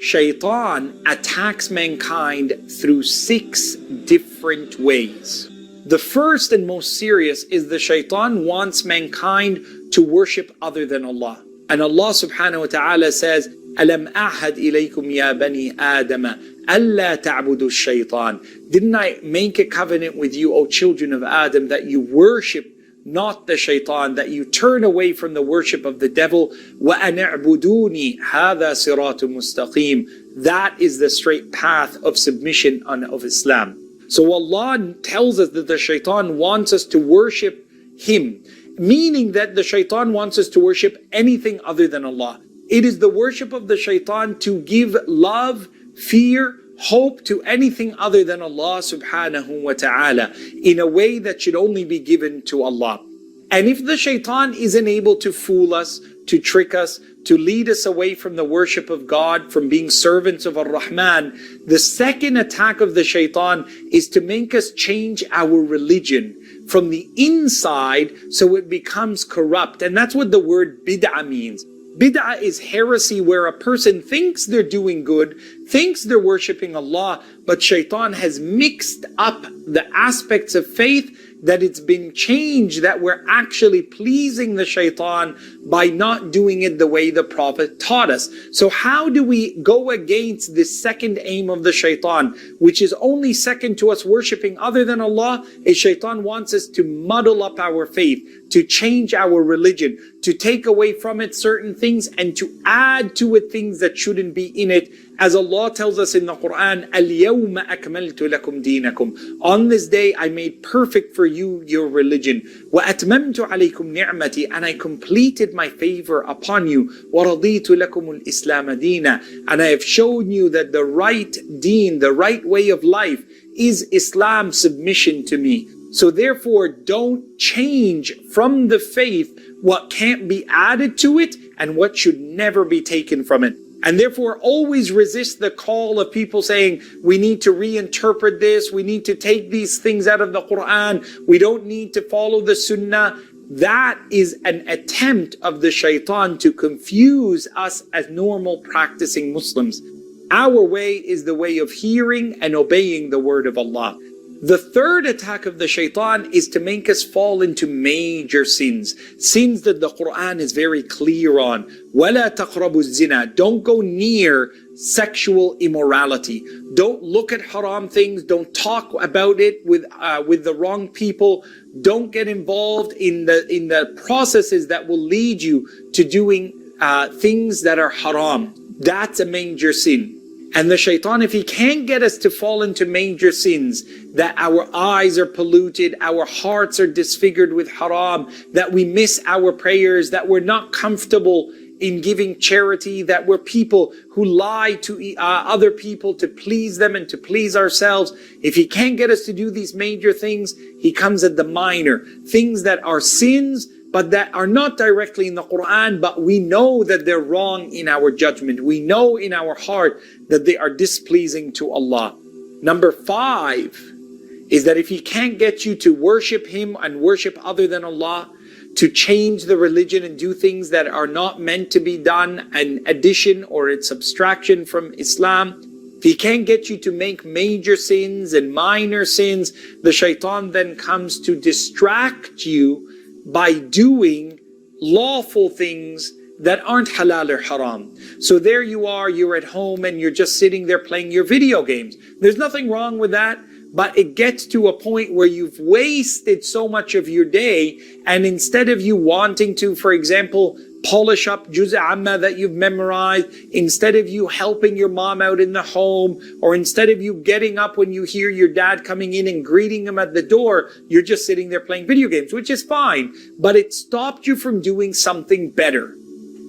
Shaitan attacks mankind through 6 different ways. The first and most serious is the shaitan wants mankind to worship other than Allah. And Allah subhanahu wa ta'ala says, أَلَمْ أَعْهَدْ إِلَيْكُمْ يَا بَنِي آدَمَ أَلَّا تَعْبُدُوا الشَّيْطَانِ Didn't I make a covenant with you, O children of Adam, that you worship not the shaitan, that you turn away from the worship of the devil? وَأَنْ اعْبُدُونِي هَذَا صِرَاطٌ مُسْتَقِيمٌ That is the straight path of submission of Islam. So Allah tells us that the shaitan wants us to worship him, meaning that the shaitan wants us to worship anything other than Allah. It is the worship of the shaitan to give love, fear, hope to anything other than Allah subhanahu wa ta'ala in a way that should only be given to Allah. And if the shaitan isn't able to fool us, to trick us, to lead us away from the worship of God, from being servants of Ar-Rahman, the second attack of the shaitan is to make us change our religion from the inside so it becomes corrupt. And that's what the word bid'ah means. Bid'ah is heresy, where a person thinks they're doing good, thinks they're worshipping Allah, but shaitan has mixed up the aspects of faith, that it's been changed, that we're actually pleasing the shaitan by not doing it the way the Prophet taught us. So how do we go against this second aim of the shaitan, which is only second to us worshipping other than Allah? Is shaitan wants us to muddle up our faith, to change our religion, to take away from it certain things and to add to it things that shouldn't be in it. As Allah tells us in the Quran, الْيَوْمَ أَكْمَلْتُ لَكُمْ دِينَكُمْ On this day I made perfect for you your religion. وَأَتْمَمْتُ عَلَيْكُمْ نِعْمَتِي And I completed my favor upon you. وَرَضِيتُ لَكُمُ الْإِسْلَامَ دِينًا And I have shown you that the right deen, the right way of life is Islam, submission to me. So therefore, don't change from the faith what can't be added to it and what should never be taken from it. And therefore, always resist the call of people saying, we need to reinterpret this, we need to take these things out of the Quran, we don't need to follow the Sunnah. That is an attempt of the shaitan to confuse us as normal practicing Muslims. Our way is the way of hearing and obeying the word of Allah. The third attack of the shaitan is to make us fall into major sins. Sins that the Quran is very clear on. وَلَا تَقْرَبُوا الزِّنَا Don't go near sexual immorality. Don't look at haram things. Don't talk about it with the wrong people. Don't get involved in the processes that will lead you to doing things that are haram. That's a major sin. And the shaitan, if he can't get us to fall into major sins, that our eyes are polluted, our hearts are disfigured with haram, that we miss our prayers, that we're not comfortable in giving charity, that we're people who lie to other people to please them and to please ourselves. If he can't get us to do these major things, he comes at the minor, things that are sins, but that are not directly in the Quran, but we know that they're wrong in our judgment. We know in our heart that they are displeasing to Allah. Number 5 is that if he can't get you to worship him and worship other than Allah, to change the religion and do things that are not meant to be done, an addition or its subtraction from Islam, if he can't get you to make major sins and minor sins, the shaitan then comes to distract you by doing lawful things that aren't halal or haram. So there you are, you're at home and you're just sitting there playing your video games. There's nothing wrong with that, but it gets to a point where you've wasted so much of your day, and instead of you wanting to, for example, polish up Juz' Amma that you've memorized, instead of you helping your mom out in the home, or instead of you getting up when you hear your dad coming in and greeting him at the door, you're just sitting there playing video games, which is fine, but it stopped you from doing something better.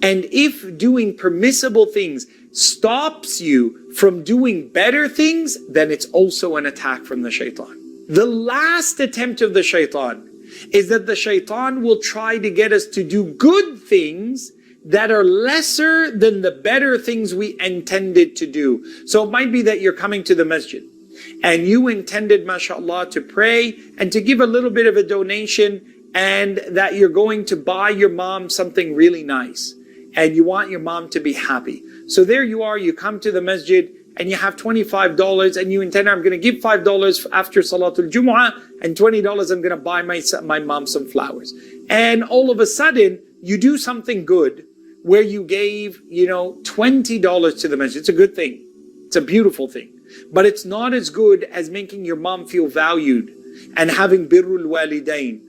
And if doing permissible things stops you from doing better things, then it's also an attack from the shaitan. The last attempt of the shaitan is that the shaitan will try to get us to do good things that are lesser than the better things we intended to do. So it might be that you're coming to the masjid and you intended, mashallah, to pray and to give a little bit of a donation, and that you're going to buy your mom something really nice. and you want your mom to be happy. So there you are, you come to the masjid and you have $25 and you intend, I'm going to give $5 after Salatul Jumu'ah and $20 I'm going to buy my mom some flowers. And all of a sudden, you do something good where you gave, $20 to the masjid. It's a good thing. It's a beautiful thing. But it's not as good as making your mom feel valued and having birrul walidain.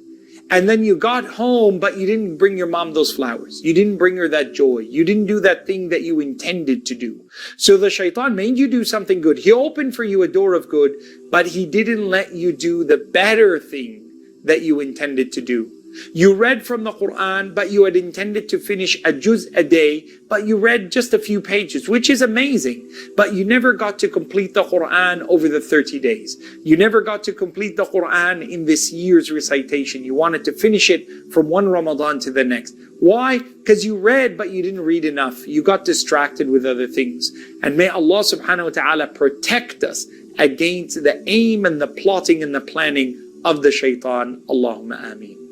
And then you got home, but you didn't bring your mom those flowers. You didn't bring her that joy. You didn't do that thing that you intended to do. So the shaitan made you do something good. He opened for you a door of good, but he didn't let you do the better thing that you intended to do. You read from the Quran, but you had intended to finish a juz a day, but you read just a few pages, which is amazing. But you never got to complete the Quran over the 30 days. You never got to complete the Quran in this year's recitation. You wanted to finish it from one Ramadan to the next. Why? Because you read, but you didn't read enough. You got distracted with other things. And may Allah subhanahu wa ta'ala protect us against the aim and the plotting and the planning of the shaitan. Allahumma ameen.